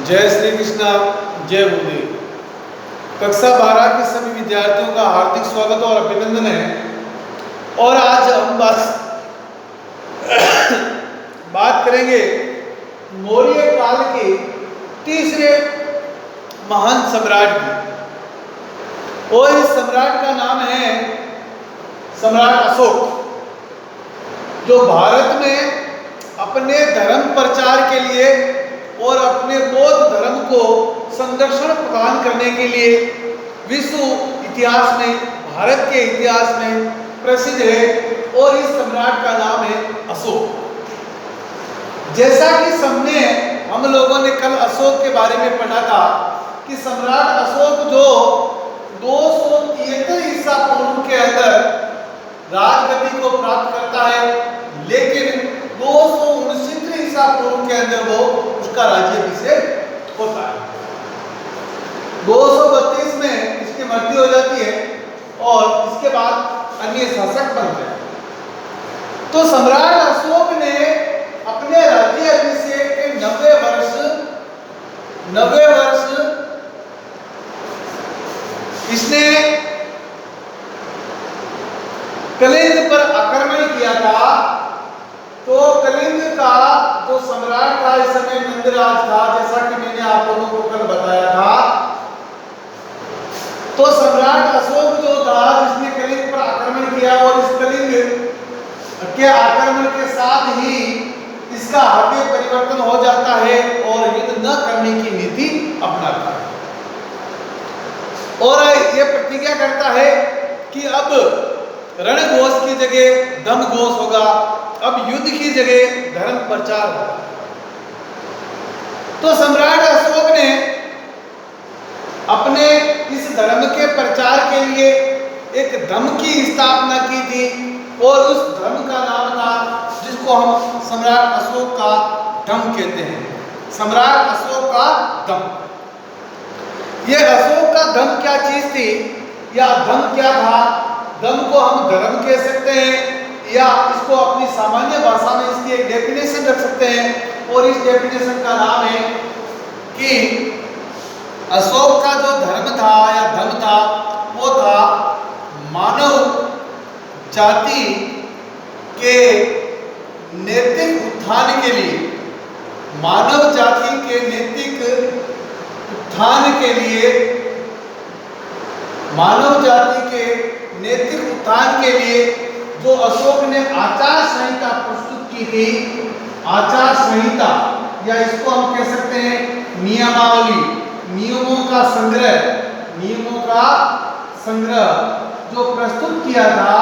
जय श्री कृष्णा, जय गुरुदेव। कक्षा 12 के सभी विद्यार्थियों का हार्दिक स्वागत और अभिनंदन है। और आज हम बात करेंगे मौर्य काल के तीसरे महान सम्राट की। और इस सम्राट का नाम है सम्राट अशोक, जो भारत में अपने धर्म प्रचार के लिए और अपने बौद्ध धर्म को संरक्षण प्रदान करने के लिए विश्व इतिहास में, भारत के इतिहास में प्रसिद्ध है। और इस सम्राट का नाम है अशोक। जैसा कि हम लोगों ने कल अशोक के बारे में पढ़ा था कि सम्राट अशोक जो 273 ईसा पूर्व के अंदर राजगद्दी को प्राप्त करता है, लेकिन 269 ईसा पूर्व के अंदर वो उसका राज्याभिषेक होता है। 232 में इसकी मृत्यु हो जाती है और इसके बाद अन्य शासक बनते हैं। तो सम्राट अशोक ने अपने राज्याभिषेक के 90 वर्ष इसने कलिंग पर आक्रमण किया था। तो कलिंग का जो सम्राट था इस समय नंदराज था, जैसा कि मैंने आप लोगों को कल बताया था। तो सम्राट अशोक जो था जिसने कलिंग पर आक्रमण किया, और इस कलिंग के आक्रमण के साथ ही इसका हृदय परिवर्तन हो जाता है और युद्ध न करने की नीति अपनाता है। और यह प्रतिज्ञा करता है कि अब रणघोष की जगह दमघोष होगा, अब युद्ध की जगह धर्म प्रचार होगा। तो सम्राट अशोक ने अपने इस धर्म के प्रचार के लिए एक धर्म की स्थापना की थी, और उस धर्म का नाम था जिसको हम सम्राट अशोक का धम्म कहते हैं। सम्राट अशोक का धम्म। यह अशोक का धम्म क्या चीज थी या धम्म क्या था? धम्म को हम धर्म कह सकते हैं या इसको अपनी सामान्य भाषा में इसकी एक डेफिनेशन रख सकते हैं, और इस डेफिनेशन का नाम है कि अशोक का जो धर्म था या धम्म था वो था मानव जाति के नैतिक उत्थान के लिए, मानव जाति के नैतिक उत्थान के लिए, मानव जाति के नैतिक उत्थान के लिए जो अशोक ने आचार संहिता प्रस्तुत की थी, आचार संहिता या इसको हम कह सकते हैं नियमावली, नियमों का संग्रह जो प्रस्तुत किया था,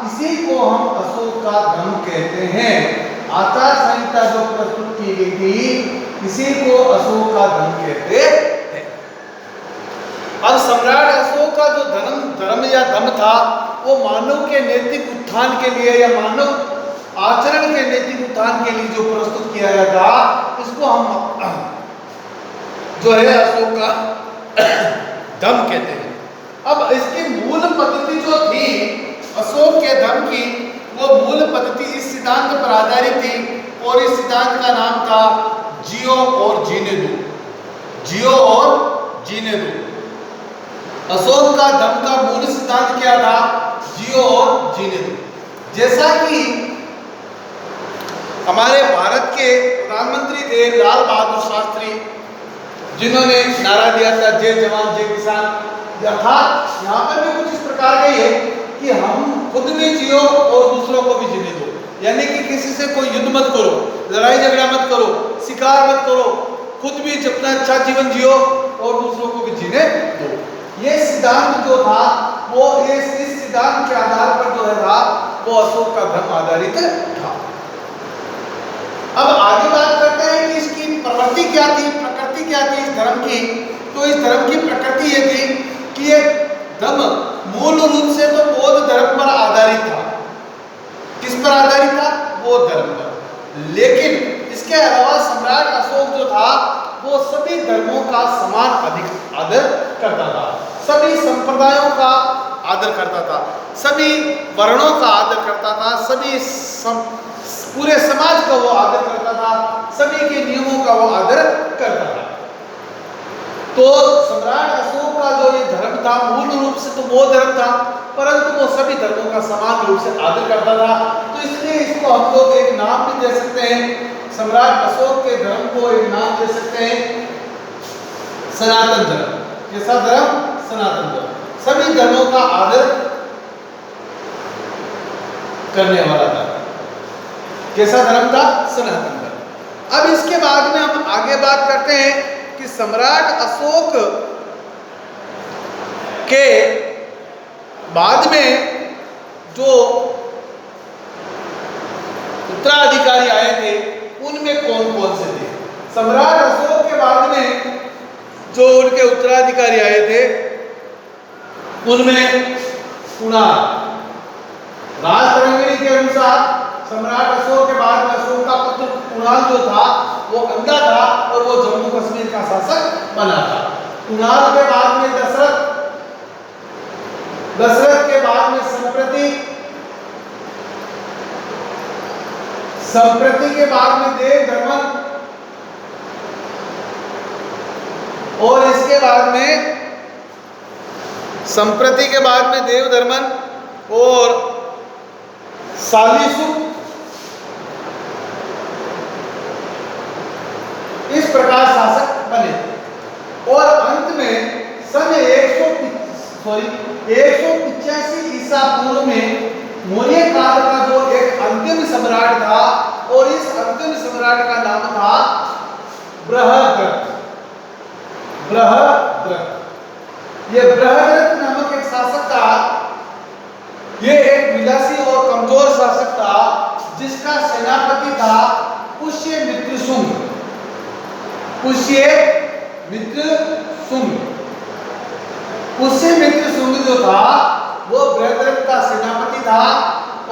इसी को हम अशोक का धम्म कहते हैं। आचार संहिता जो प्रस्तुत की गई थी, इसी को अशोक का धम्म कहते हैं। अब सम्राट अशोक का जो धर्म या धम्म था वो मानव के नैतिक उत्थान के लिए या मानव आचरण के नैतिक उत्थान के लिए जो प्रस्तुत किया गया था, इसको हम जो है अशोक का धम्म कहते हैं। अब इसकी मूल पद्धति जो थी अशोक के धम्म की, वो मूल पद्धति इस सिद्धांत पर आधारित थी, और इस सिद्धांत का नाम था जियो और जीने दो। जियो और जीने दो। अशोक का धम्म का मूल सिद्धांत क्या था? जियो और जीने दो। जैसा कि हमारे भारत के प्रधानमंत्री थे लाल बहादुर शास्त्री, जिन्होंने नारा दिया था जय जवान जय किसान, अर्थात यहाँ पर भी कुछ इस प्रकार का है कि हम खुद भी जियो और दूसरों को भी जीने दो। यानी कि किसी से कोई युद्ध मत करो, लड़ाई झगड़ा मत करो, शिकार मत करो, खुद भी अपना अच्छा जीवन जियो और दूसरों को भी जीने दो। ये सिद्धांत जो था वो इस सिद्धांत के आधार पर जो है था वो अशोक का धर्म आधारित था। अब आगे बात करते हैं कि इसकी प्रवृत्ति क्या थी, प्रकृति क्या थी इस धर्म की। तो इस धर्म की प्रकृति ये थी कि ये धर्म मूल रूप से तो बौद्ध धर्म पर आधारित था। किस पर आधारित था? बौद्ध धर्म पर। लेकिन इसके अलावा सम्राट अशोक जो था वो सभी धर्मों का समान अधिक आदर करता था, सभी संप्रदायों का आदर करता था, सभी वर्णों का आदर करता था, सभी पूरे समाज का वो आदर करता था, सभी के नियमों का वो आदर करता था। तो सम्राट अशोक का जो ये धर्म था मूल रूप से तो बौद्ध धर्म था, परंतु वो सभी धर्मों का समान रूप से आदर करता था। तो इसलिए इसको हम लोग एक नाम भी दे सकते हैं, सम्राट अशोक के धर्म को एक नाम दे सकते हैं सनातन धर्म। कैसा धर्म? सनातन धर्म। सभी धर्मों का आदर करने वाला था। कैसा धर्म था? सनातन धर्म। अब इसके बाद में हम आगे बात करते हैं कि सम्राट अशोक के बाद में जो उत्तराधिकारी आए थे उनमें कौन कौन से थे। सम्राट अशोक के बाद में जो उनके उत्तराधिकारी आए थे उनमें कुणाल, राजतरंगिणी के अनुसार सम्राट अशोक के बाद में अशोक का पुत्र कुणाल जो था वो अंधा था और वो जम्मू कश्मीर का शासक बना था। कुणाल के बाद में दशरथ, दशरथ के बाद में संप्रति, संप्रति के बाद में देवधर्मन और इसके बाद में संप्रति के बाद में देवधर्मन और सालिसुक, इस प्रकार शासक बने थे। और अंत में सन 185 ईसा पूर्व में मौर्य काल का जो एक अंतिम सम्राट था और इस अंतिम सम्राट का नाम था बृहद्रथ। बृहद्रथ, ये बृहद्रथ नामक एक शासक था। ये एक विलासी और कमजोर शासक था जिसका सेनापति था पुष्यमित्र शुंग। पुष्यमित्र शुंग, पुष्यमित्र शुंग जो था वो बृहद्रथ का सेनापति था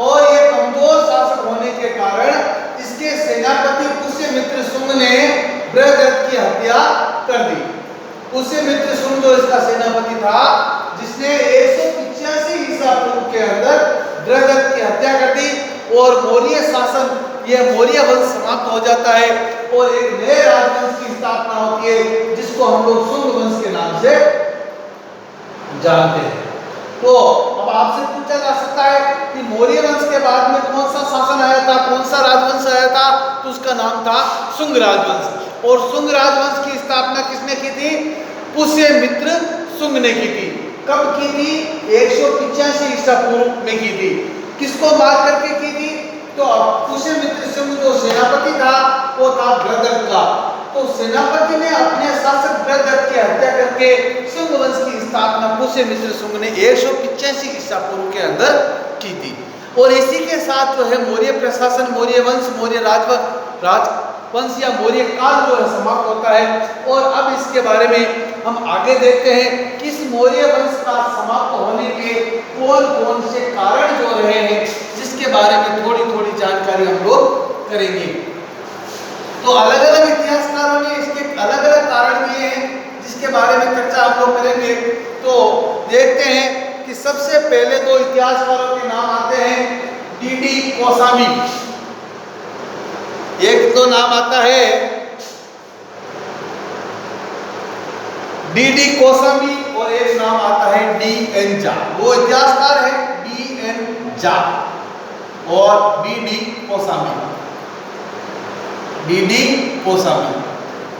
और ये कमजोर शासक होने के कारण इसके सेनापति पुष्यमित्र शुंग ने बृहद्रथ की हत्या कर दी। पुष्यमित्र शुंग जो इसका सेनापति था जिसने 185 ईसा पूर्व के अंदर बृहद्रथ की हत्या कर दी और मौर्य शासन, यह मौर्य वंश समाप्त हो जाता है और एक नए राजवंश की स्थापना होती है जिसको हम लोग शुंग वंश के नाम से जानते हैं। तो अब आपसे पूछा जा सकता है कि मौर्य वंश के बाद में कौन सा शासन आया था, कौन सा राजवंश आया था, तो उसका नाम था शुंग राजवंश। और शुंग राजवंश की स्थापना किसने की थी? पुष्यमित्र शुंग ने की थी। कब की थी? 185 ईसा पूर्व में की थी। किसको मार करके की थी? तो पुष्यमित्र शुंग जो सेनापति था वो था बृहद्रथ का। तो सेनापति ने अपने शासक बृहद्रथ की हत्या करके शुंग वंश की स्थापना पुष्यमित्र शुंग ने 185 ईसा पूर्व के अंदर की थी। और इसी के साथ जो है मौर्य प्रशासन, मौर्य वंश, मौर्य राजवंश या मौर्य काल जो है समाप्त होता है। और अब इसके बारे में हम आगे देखते हैं कि इस मौर्य वंश का समाप्त होने के कौन कौन से कारण जो रहे हैं, जिसके बारे में थोड़ी थोड़ी जानकारी हम लोग करेंगे। तो अलग अलग इतिहासकारों ने इसके अलग अलग कारण दिए हैं जिसके बारे में चर्चा हम लोग करेंगे। तो देखते हैं कि सबसे पहले दो इतिहासकारों के नाम आते हैं डीडी कोसामी। एक तो नाम आता है डीडी कोसामी और एक नाम आता है डी.एन. झा। वो इतिहासकार है डी.एन. झा और बी.डी. कोसामी। डीडी कोसामी,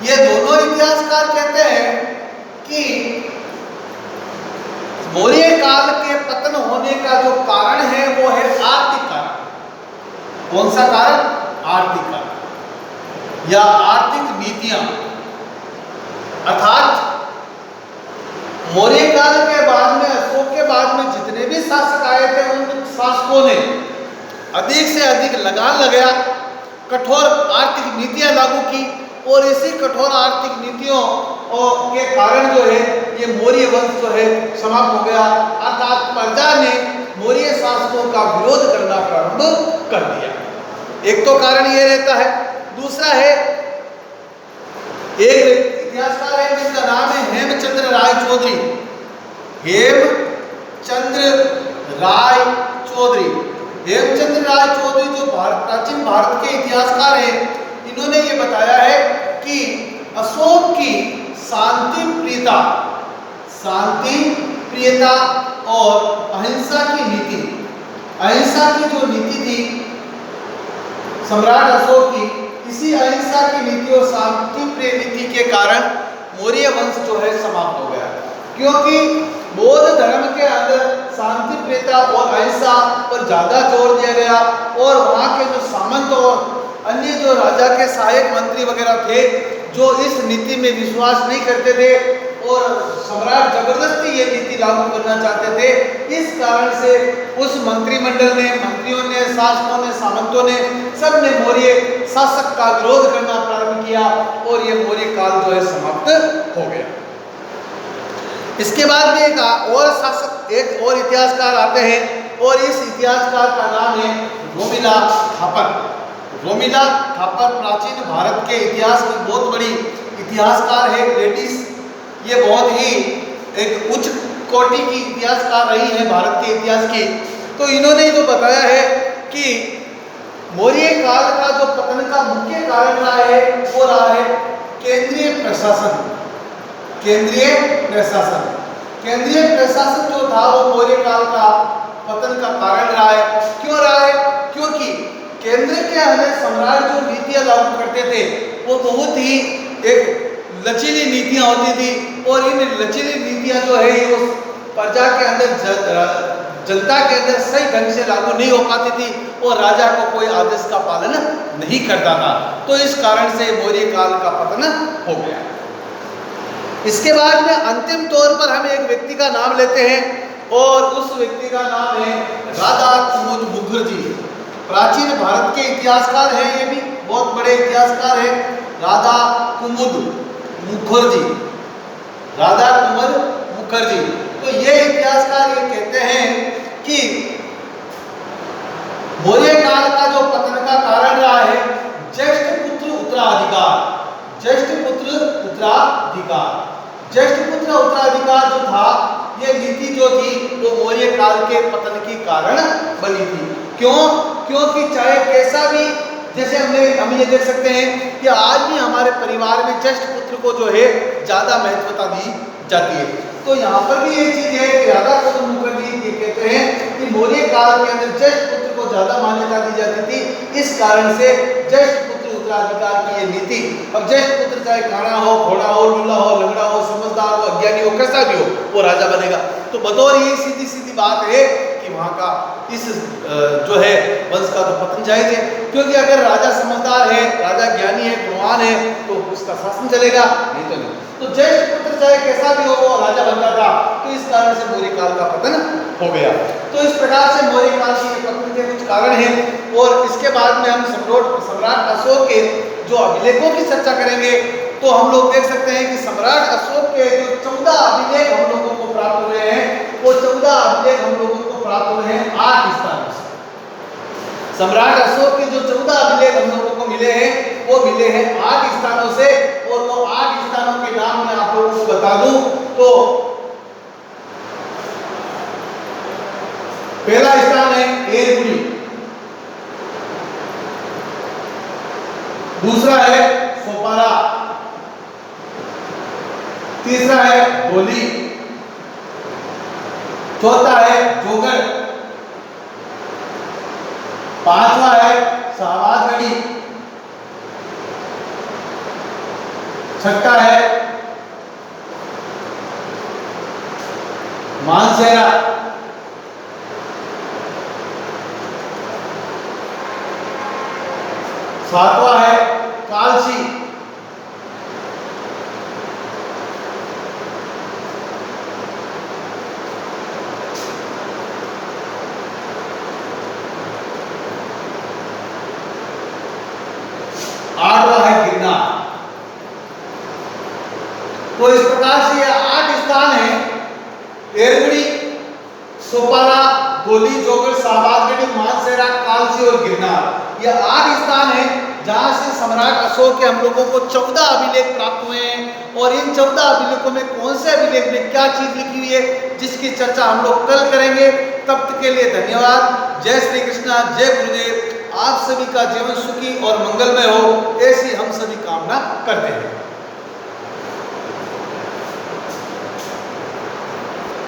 ये दोनों इतिहासकार कहते हैं कि मौर्य काल के पतन होने का जो कारण है वो है आर्थिक कारण। कौन सा कारण? आर्थिक कारण या आर्थिक नीतियां। अर्थात मौर्य काल के बाद में, अशोक के बाद में जितने भी शासक आए थे उन शासकों ने अधिक से अधिक लगान लगाया, कठोर आर्थिक नीतियां लागू की और इसी कठोर आर्थिक नीतियों के कारण जो है ये मौर्य वंश जो है समाप्त हो गया। अर्थात प्रजा ने मौर्य शासकों का विरोध करना प्रारंभ कर दिया। एक तो कारण ये रहता है। दूसरा है, एक इतिहासकार है जिसका नाम है हेमचंद्र राय चौधरी। हेमचंद्र राय चौधरी, हेमचंद्र राय चौधरी जो प्राचीन भारत के इतिहासकार हैं, इन्होंने ये बताया है कि अशोक की शांति प्रियता और अहिंसा की नीति, अहिंसा की जो नीति थी सम्राट अशोक की, इसी अहिंसा की नीति और शांति प्रिय नीति के कारण मौर्य वंश जो है समाप्त हो गया, क्योंकि बौद्ध धर्म के अंदर शांति प्रियता और अहिंसा पर ज्यादा जोर दिया गया और वहाँ के जो सामंत और अन्य जो राजा के सहायक मंत्री वगैरह थे जो इस नीति में विश्वास नहीं करते थे और सम्राट जबरदस्ती ये नीति लागू करना चाहते थे। इस कारण से उस मंत्रिमंडल ने, मंत्रियों ने, शासकों ने, सामंतों ने, सब ने मौर्य शासक का विरोध करना प्रारंभ किया और ये मौर्य काल जो है समाप्त हो गया। इसके बाद में एक और शासक, एक और इतिहासकार आते हैं और इस इतिहासकार का नाम है रोमिला थापर। रोमिला थापर प्राचीन भारत के इतिहास की बहुत बड़ी इतिहासकार है, लेडीज। ये बहुत ही एक उच्च कोटि की इतिहासकार रही है भारत के इतिहास की। तो इन्होंने जो बताया है कि मौर्य काल का जो पतन का मुख्य कारण रहा है वो रहा है केंद्रीय प्रशासन। केंद्रीय प्रशासन जो था वो मौर्य काल का पतन का कारण रहा है। क्यों रहा है? क्योंकि केंद्र के अंदर सम्राट जो नीतियां लागू करते थे वो बहुत ही एक लचीली नीतियां होती थी और इन लचीली नीतियां जो है ये उस प्रजा के अंदर, जनता के अंदर सही ढंग से लागू नहीं हो पाती थी और राजा को कोई आदेश का पालन नहीं करता था। तो इस कारण से मौर्य काल का पतन हो गया। इसके बाद में अंतिम तौर पर हम एक व्यक्ति का नाम लेते हैं और उस व्यक्ति का नाम है राधा कुमुद मुखर्जी। प्राचीन भारत के इतिहासकार हैं, ये भी बहुत बड़े इतिहासकार हैं, राधा कुमुद मुखर्जी। तो ये इतिहासकार ये कहते हैं कि मौर्य काल का जो पतन का कारण रहा है ज्येष्ठ पुत्र उत्तराधिकार। ज्येष्ठ पुत्र उत्तराधिकार जो था, ये नीति जो थी वो मौर्य काल के पतन की कारण बनी थी। क्यों? क्योंकि चाहे कैसा भी, जैसे हम ये देख सकते हैं कि आज भी हमारे परिवार में ज्येष्ठ पुत्र को जो है ज्यादा महत्वता दी जाती है। तो यहाँ पर भी ये चीज है कि राधा कुमुद मुखर्जी ये कहते हैं कि मौर्य काल के अंदर ज्येष्ठ पुत्र को ज्यादा मान्यता दी जाती थी, इस कारण से ज्येष्ठ पुत्र उत्तराधिकार की ये नीति। अब ज्येष्ठ पुत्र चाहे काना हो, घोड़ा हो, लूला हो, लंगड़ा हो, समझदार हो, अज्ञानी हो, कैसा भी हो, वो राजा बनेगा। तो बतौर ये सीधी सीधी बात है कि वहाँ का इस जो है वंश का तो पतन जायज है, क्योंकि अगर राजा समझदार है, राजा ज्ञानी है, गुणवान है, तो उसका शासन चलेगा, नहीं तो नहीं। तो ज्येष्ठ पुत्र चाहे कैसा भी हो वो राजा बनता था, तो इस कारण से मौर्य काल का पतन हो गया। तो इस प्रकार से मौर्य काल के पतन के कुछ कारण हैं और इसके बाद में हम सम्राट अशोक के जो अभिलेखों की चर्चा करेंगे। तो हम लोग देख सकते हैं कि सम्राट अशोक के जो 14 अभिलेख हम लोगों को प्राप्त हुए हैं, वो 14 अभिलेख हम लोगों को प्राप्त हुए हैं 8 स्थानों से। सम्राट अशोक के जो 14 अभिलेख हम लोगों को मिले हैं वो मिले हैं 8 स्थानों से। और वो 8 स्थानों के नाम मैं आप लोगों को बता दूं तो पहला स्थान है एरगुड़ी, दूसरा है सोपारा, तीसरा है गोली, चौथा है जोगड़, पांचवा है शाहबाजगढ़ी, छठा है मानसेरा, सातवां है कालसी, आठवां है गिरनार। तो इस प्रकार से ये 8 स्थान हैं, एरगुड़ी, सोपारा, गोली, जोगड़, शाहबाजगढ़ी, मानसेरा, कालसी और गिरनार। ये 8 स्थान हैं जहां से सम्राट अशोक के हम लोगों को 14 अभिलेख प्राप्त हुए हैं। और इन 14 अभिलेखों में कौन से अभिलेख में क्या चीज लिखी हुई है जिसकी चर्चा हम लोग कल करेंगे। तब तक के लिए धन्यवाद। जय श्री कृष्णा, जय गुरुदेव। आप सभी का जीवन सुखी और मंगलमय हो, ऐसी हम सभी कामना करते हैं।